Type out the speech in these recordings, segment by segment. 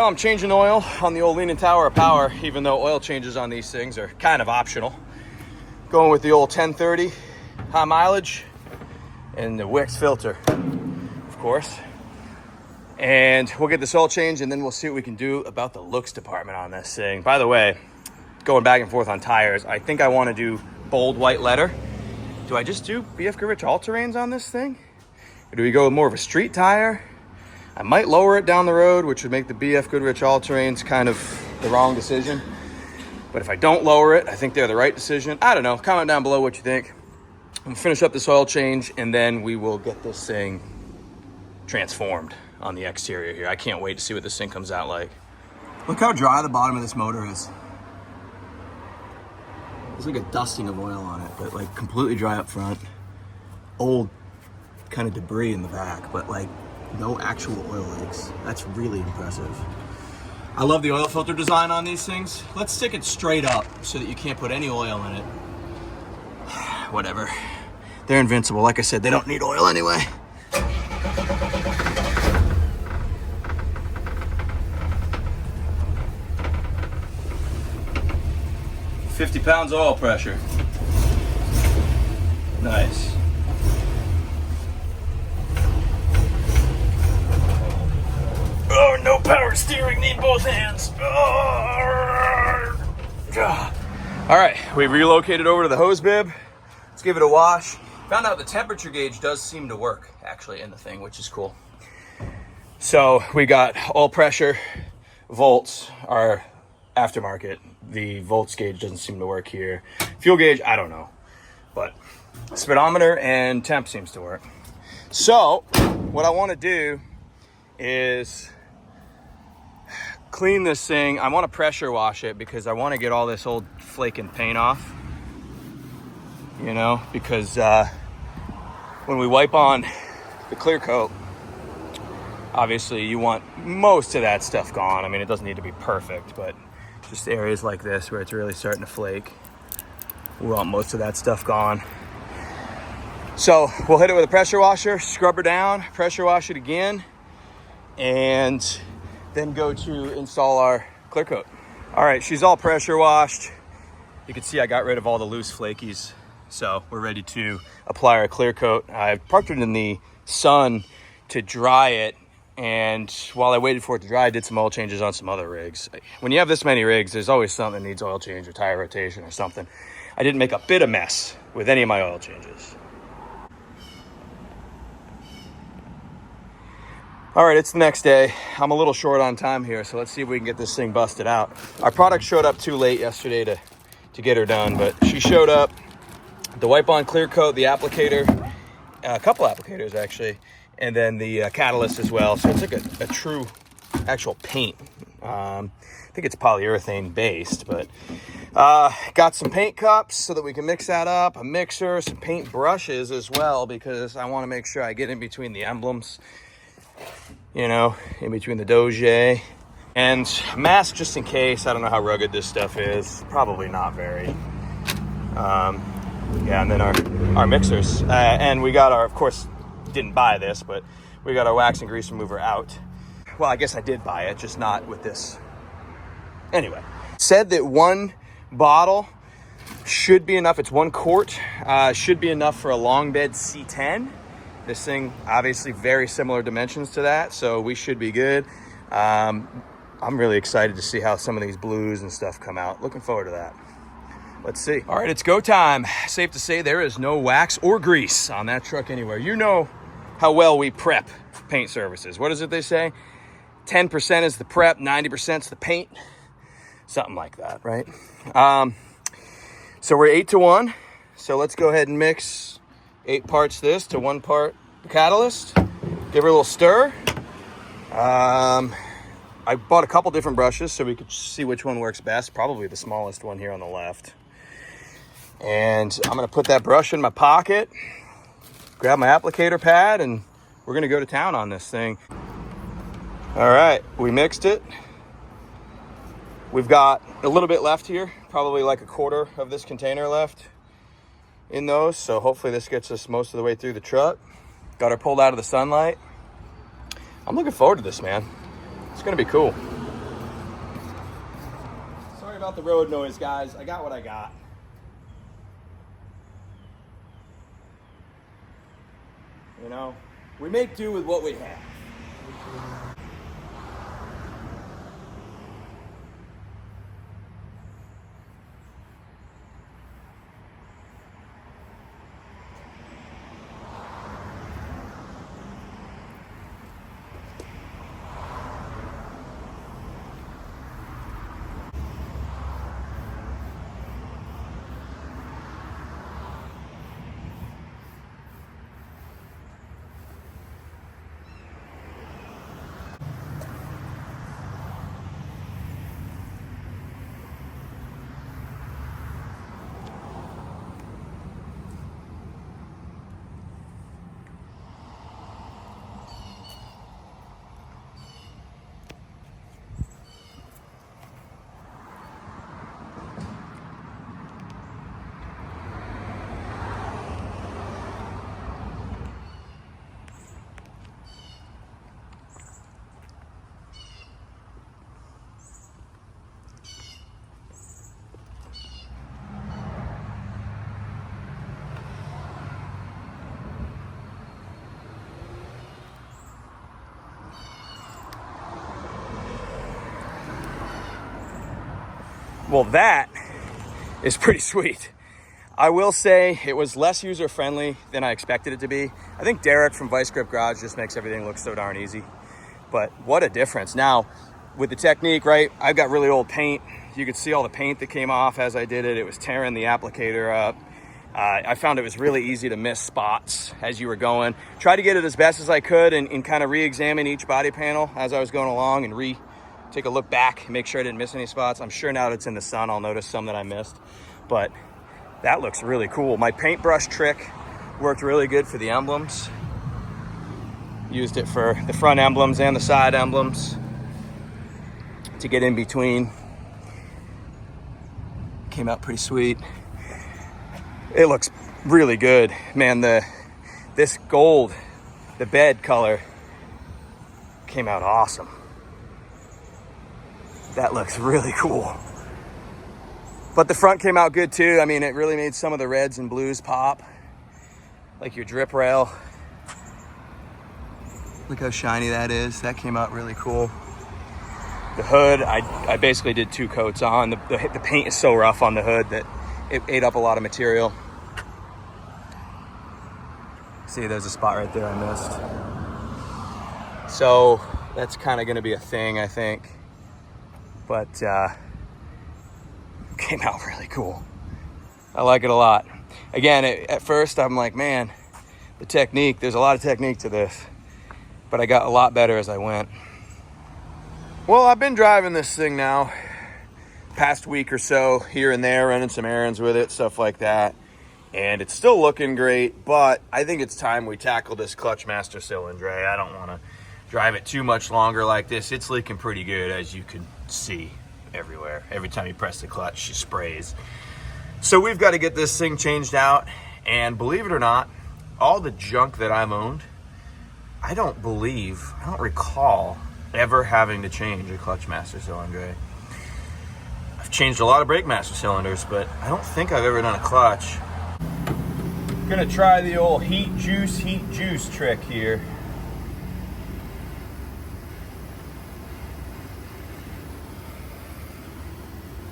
Well, I'm changing oil on the old Leaning Tower of Power, even though oil changes on these things are kind of optional. Going with the old 1030 high mileage and the Wix filter, of course. And we'll get this oil changed, and then we'll see what we can do about the looks department on this thing. By the way, going back and forth on tires, I think I want to do bold white leather. Do I just do BF Goodrich all-terrains on this thing? Or do we go with more of a street tire? I might lower it down the road, which would make the BF Goodrich all-terrains kind of the wrong decision. But if I don't lower it, I think they're the right decision. I don't know. Comment down below what you think. I'm gonna finish up this oil change, and then we will get this thing transformed on the exterior here. I can't wait to see what this thing comes out like. Look how dry the bottom of this motor is. There's like a dusting of oil on it, but like completely dry up front. Old kind of debris in the back, but like no actual oil leaks. That's really impressive. I love the oil filter design on these things. Let's stick it straight up so that you can't put any oil in it. Whatever. They're invincible. Like I said, they don't need oil anyway. $50 pounds oil pressure. Nice. Oh, no power steering, need both hands. Oh. All right, we relocated over to the hose bib. Let's give it a wash. Found out the temperature gauge does seem to work actually in the thing, which is cool. So we got oil pressure, volts, our aftermarket. The volts gauge doesn't seem to work here. Fuel gauge, I don't know, but speedometer and temp seems to work. So what I want to do is clean this thing. I want to pressure wash it because I want to get all this old flaking paint off, you know, because when we wipe on the clear coat, obviously you want most of that stuff gone. I mean, it doesn't need to be perfect, but just areas like this where it's really starting to flake, we want most of that stuff gone. So we'll hit it with a pressure washer, scrub her down, pressure wash it again, and then go to install our clear coat. All right, she's all pressure washed. You can see I got rid of all the loose flakies. So we're ready to apply our clear coat. I parked it in the sun to dry it. And while I waited for it to dry, I did some oil changes on some other rigs. When you have this many rigs, there's always something that needs oil change or tire rotation or something. I didn't make a bit of mess with any of my oil changes. All right, it's the next day. I'm a little short on time here, so let's see if we can get this thing busted out. Our product showed up too late yesterday to get her done, but she showed up. The wipe on clear coat, the applicator, a couple applicators actually, and then the catalyst as well. So it's like a true actual paint. I think it's polyurethane based, but got some paint cups so that we can mix that up, a mixer, some paint brushes as well, because I want to make sure I get in between the emblems, you know, in between the Dodge, and mask just in case. I don't know how rugged this stuff is. Probably not very. Yeah, and then our mixers. And we got our, of course, didn't buy this, but we got our wax and grease remover out. Well, I guess I did buy it, just not with this. Anyway, said that one bottle should be enough. It's 1 quart, should be enough for a long bed C10. This thing, obviously very similar dimensions to that, so we should be good. I'm really excited to see how some of these blues and stuff come out. Looking forward to that. Let's see. All right, it's go time. Safe to say there is no wax or grease on that truck anywhere. You know how well we prep for paint services. What is it they say? 10% is the prep, 90% is the paint. Something like that, right? So we're 8-to-1. So let's go ahead and mix 8 parts this to 1 part catalyst. Give her a little stir. I bought a couple different brushes so we could see which one works best. Probably the smallest one here on the left. And I'm gonna put that brush in my pocket, grab my applicator pad, and we're gonna go to town on this thing. All right, we mixed it. We've got a little bit left here, probably like a quarter of this container left in those. So hopefully this gets us most of the way through the truck. Got her pulled out of the sunlight. I'm looking forward to this, man. It's gonna be cool. about the road noise, guys. I got what I got. You know, we make do with what we have. Well, that is pretty sweet. I will say it was less user-friendly than I expected it to be. I think Derek from Vice Grip Garage just makes everything look so darn easy. But what a difference. Now, with the technique, right, I've got really old paint. You could see all the paint that came off as I did it. It was tearing the applicator up. I found it was really easy to miss spots as you were going. Tried to get it as best as I could and kind of re-examine each body panel as I was going along and take a look back, make sure I didn't miss any spots. I'm sure now that it's in the sun, I'll notice some that I missed, but that looks really cool. My paintbrush trick worked really good for the emblems. Used it for the front emblems and the side emblems to get in between. Came out pretty sweet. It looks really good. Man, this gold, the bed color, came out awesome. That looks really cool. But the front came out good too. I mean, it really made some of the reds and blues pop, like your drip rail. Look how shiny that is. That came out really cool. The hood, I basically did 2 coats on. The paint is so rough on the hood that it ate up a lot of material. See, there's a spot right there I missed. So that's kind of gonna be a thing, I think. But came out really cool. I like it a lot. Again, at first I'm like, man, the technique, there's a lot of technique to this, but I got a lot better as I went. Well, I've been driving this thing now past week or so, here and there, running some errands with it, stuff like that, and it's still looking great, but I think it's time we tackle this clutch master cylinder. I don't want to drive it too much longer like this. It's leaking pretty good, as you can see everywhere. Every time you press the clutch, she sprays. So we've got to get this thing changed out, and believe it or not, all the junk that I've owned, I don't recall ever having to change a clutch master cylinder. I've changed a lot of brake master cylinders, but I don't think I've ever done a clutch. Gonna try the old heat juice trick here.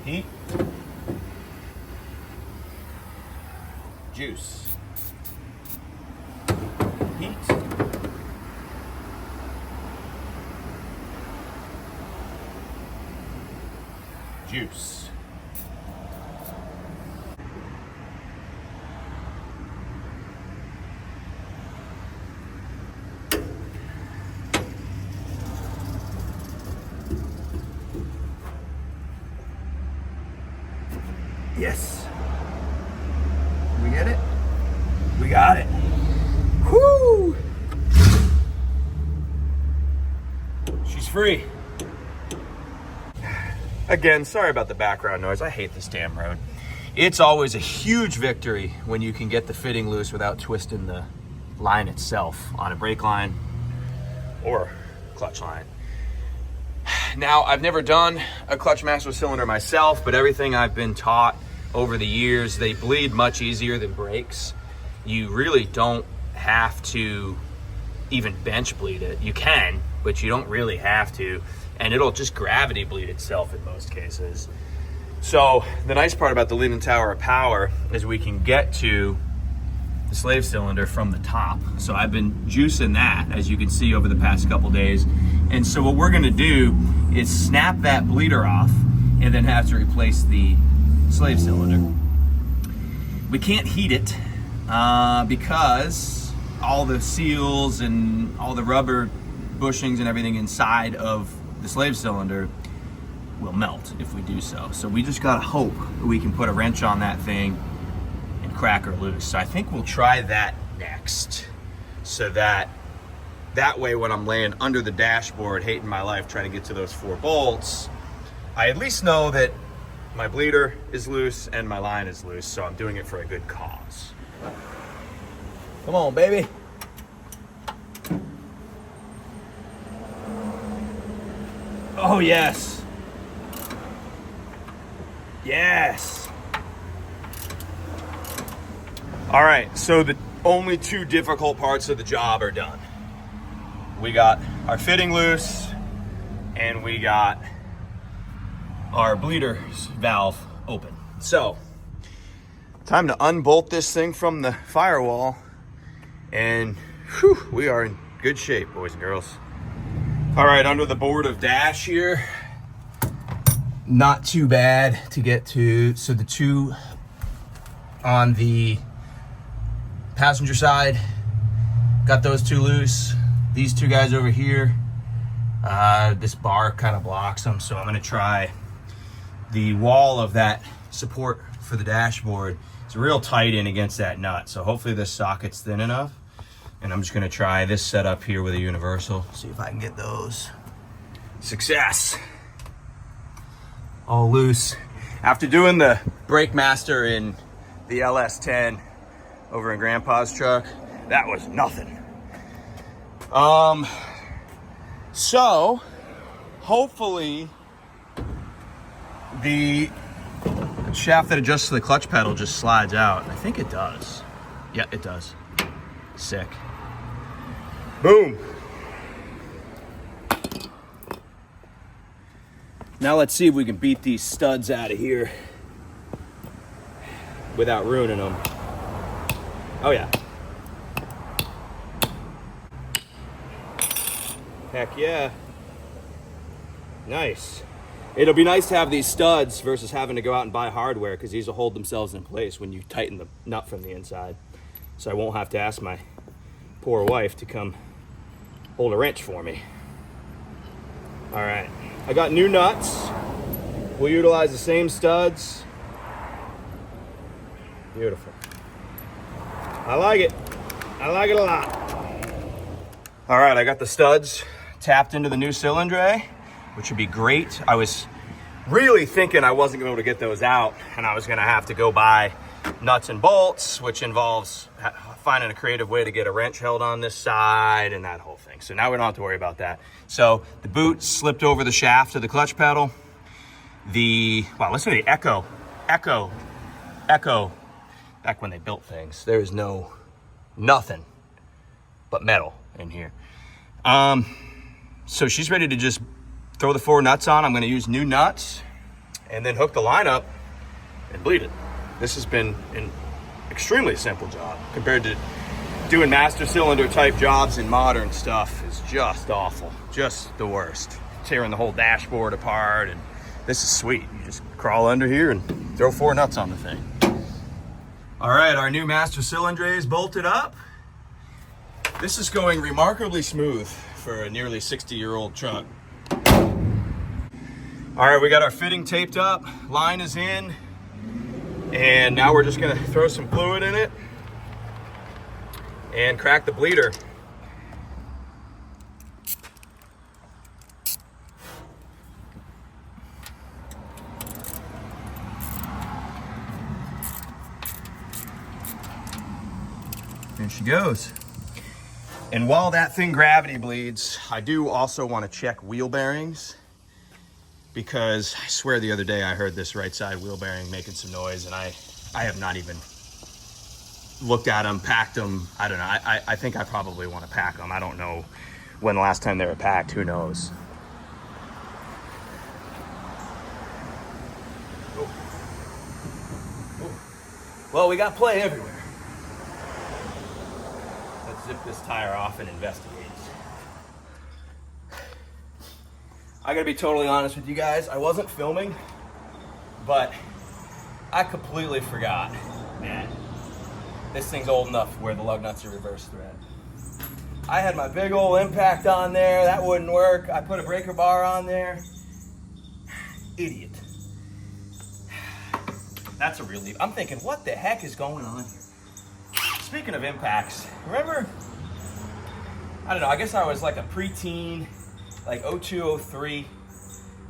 Heat, juice, heat, juice. Yes. We get it? We got it. Whoo! She's free. Again, sorry about the background noise. I hate this damn road. It's always a huge victory when you can get the fitting loose without twisting the line itself on a brake line or clutch line. Now, I've never done a clutch master cylinder myself, but everything I've been taught over the years, they bleed much easier than brakes. You really don't have to even bench bleed it. You can, but you don't really have to, and it'll just gravity bleed itself in most cases. So the nice part about the Leaning Tower of Power is we can get to the slave cylinder from the top. So I've been juicing that, as you can see, over the past couple days. And so what we're gonna do is snap that bleeder off and then have to replace the slave cylinder. We can't heat it because all the seals and all the rubber bushings and everything inside of the slave cylinder will melt if we do so. So we just gotta hope that we can put a wrench on that thing and crack her loose. So I think we'll try that next, so that way when I'm laying under the dashboard hating my life trying to get to those 4 bolts, I at least know that my bleeder is loose and my line is loose, so I'm doing it for a good cause. Come on, baby. Oh, yes. Yes. All right, so the only 2 difficult parts of the job are done. We got our fitting loose and we got our bleeder valve open. So, time to unbolt this thing from the firewall, and whew, we are in good shape, boys and girls. All right, under the board of dash here, not too bad to get to. So the 2 on the passenger side, got those 2 loose. These 2 guys over here, this bar kind of blocks them, so I'm gonna try the wall of that support for the dashboard. It's real tight in against that nut, so hopefully this socket's thin enough. And I'm just gonna try this setup here with a universal, see if I can get those. Success. All loose. After doing the brake master in the LS10 over in Grandpa's truck, that was nothing. So hopefully the shaft that adjusts to the clutch pedal just slides out. I think it does. Yeah, it does. Sick. Boom. Now let's see if we can beat these studs out of here without ruining them. Oh yeah. Heck yeah. Nice. It'll be nice to have these studs versus having to go out and buy hardware, because these will hold themselves in place when you tighten the nut from the inside. So I won't have to ask my poor wife to come hold a wrench for me. All right, I got new nuts. We'll utilize the same studs. Beautiful. I like it. I like it a lot. All right, I got the studs tapped into the new cylinder, which would be great. I was really thinking I wasn't going to be able to get those out, and I was going to have to go buy nuts and bolts, which involves finding a creative way to get a wrench held on this side and that whole thing. So now we don't have to worry about that. So the boot slipped over the shaft of the clutch pedal. Wow, listen to the echo. Back when they built things, there was nothing but metal in here. So she's ready to just throw the 4 nuts on. I'm going to use new nuts and then hook the line up and bleed it. This has been an extremely simple job compared to doing master cylinder type jobs in modern stuff. Is just awful, just the worst. Tearing the whole dashboard apart, and this is sweet. You just crawl under here and throw 4 nuts on the thing. All right, our new master cylinder is bolted up. This is going remarkably smooth for a nearly 60-year-old truck. All right, we got our fitting taped up, line is in, and now we're just gonna throw some fluid in it and crack the bleeder. There she goes. And while that thing gravity bleeds, I do also want to check wheel bearings. because I swear the other day I heard this right side wheel bearing making some noise, and I have not even looked at them, packed them. I don't know. I think I probably want to pack them. I don't know when the last time they were packed. Who knows? Well, we got play everywhere. Let's zip this tire off and investigate. I gotta be totally honest with you guys. I wasn't filming, but I completely forgot, man. This thing's old enough where the lug nuts are reverse thread. I had my big old impact on there. That wouldn't work. I put a breaker bar on there. Idiot. That's a relief. I'm thinking, what the heck is going on here? Speaking of impacts, remember, I don't know, I guess I was like a preteen, like 02, 03.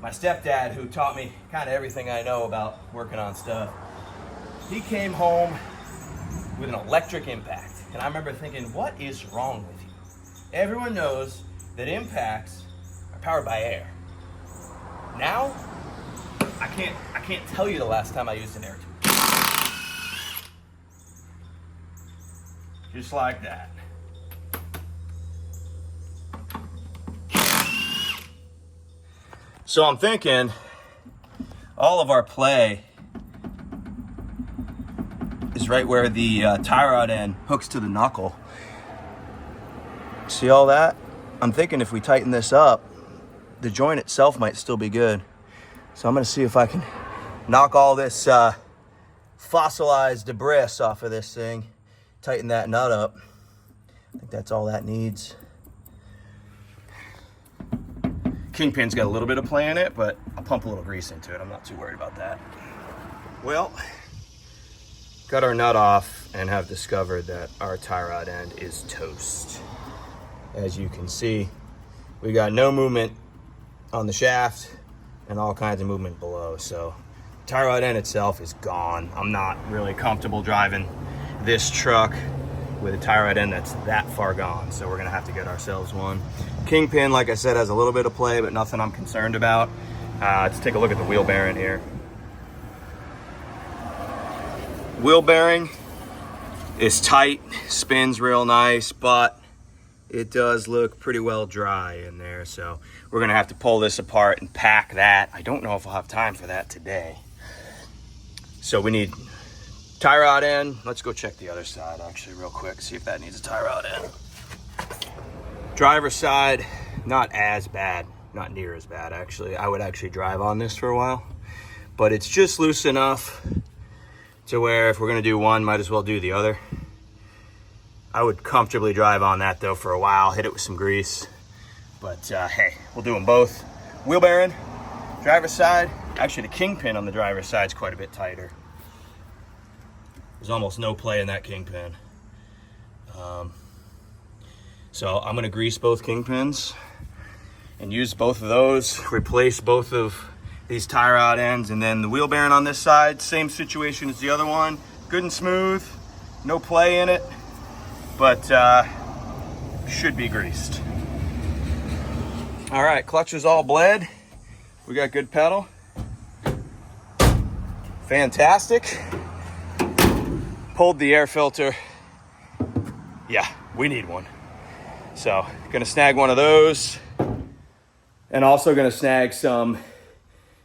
My stepdad, who taught me kind of everything I know about working on stuff, he came home with an electric impact. And I remember thinking, what is wrong with you? Everyone knows that impacts are powered by air. Now, I can't tell you the last time I used an air tube. Just like that. So I'm thinking all of our play is right where the tie rod end hooks to the knuckle. See all that? I'm thinking if we tighten this up, the joint itself might still be good. So I'm gonna see if I can knock all this fossilized debris off of this thing, tighten that nut up. I think that's all that needs. Kingpin's got a little bit of play in it, but I'll pump a little grease into it. I'm not too worried about that. Well, got our nut off and have discovered that our tie rod end is toast. As you can see, we got no movement on the shaft and all kinds of movement below. So tie rod end itself is gone. I'm not really comfortable driving this truck with a tie rod end that's that far gone. So we're gonna have to get ourselves one. Kingpin, like I said, has a little bit of play, but nothing I'm concerned about. Let's take a look at the wheel bearing here. Wheel bearing is tight, spins real nice, but it does look pretty well dry in there. So we're gonna have to pull this apart and pack that. I don't know if I'll have time for that today. So we need tie rod end. Let's go check the other side actually real quick, see if that needs a tie rod end. Driver's side, not as bad, not near as bad actually. I would actually drive on this for a while, but it's just loose enough to where if we're gonna do one, might as well do the other. I would comfortably drive on that though for a while, hit it with some grease. But hey, we'll do them both. Wheel bearing, driver's side. Actually, the kingpin on the driver's side is quite a bit tighter. There's almost no play in that kingpin. So I'm gonna grease both kingpins and use both of those, replace both of these tie rod ends, and then the wheel bearing on this side, same situation as the other one. Good and smooth, no play in it, but should be greased. All right, clutch is all bled. We got good pedal. Fantastic. Pulled the air filter. Yeah, we need one. So gonna snag one of those, and also gonna snag some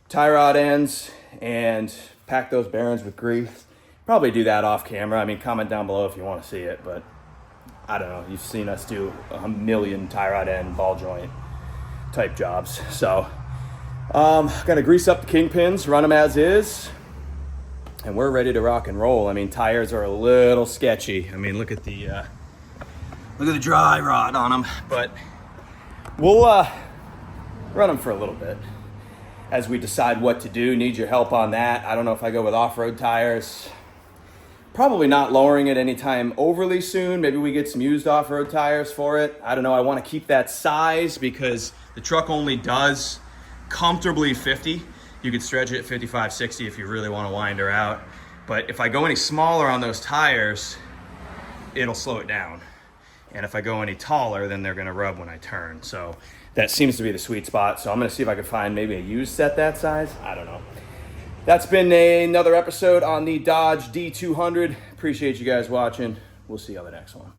tie rod ends and pack those bearings with grease. Probably do that off camera. I mean, comment down below if you want to see it, but I don't know. You've seen us do a million tie rod end ball joint type jobs. So gonna grease up the kingpins, run them as is, and we're ready to rock and roll. I mean, tires are a little sketchy. I mean, look at the dry rot on them, but we'll run them for a little bit as we decide what to do. Need your help on that. I don't know if I go with off-road tires. Probably not lowering it anytime overly soon. Maybe we get some used off-road tires for it. I don't know. I want to keep that size because the truck only does comfortably 50. You could stretch it at 55, 60 if you really want to wind her out. But if I go any smaller on those tires, it'll slow it down. And if I go any taller, then they're gonna rub when I turn. So that seems to be the sweet spot. So I'm gonna see if I can find maybe a used set that size. I don't know. That's been another episode on the Dodge D200. Appreciate you guys watching. We'll see you on the next one.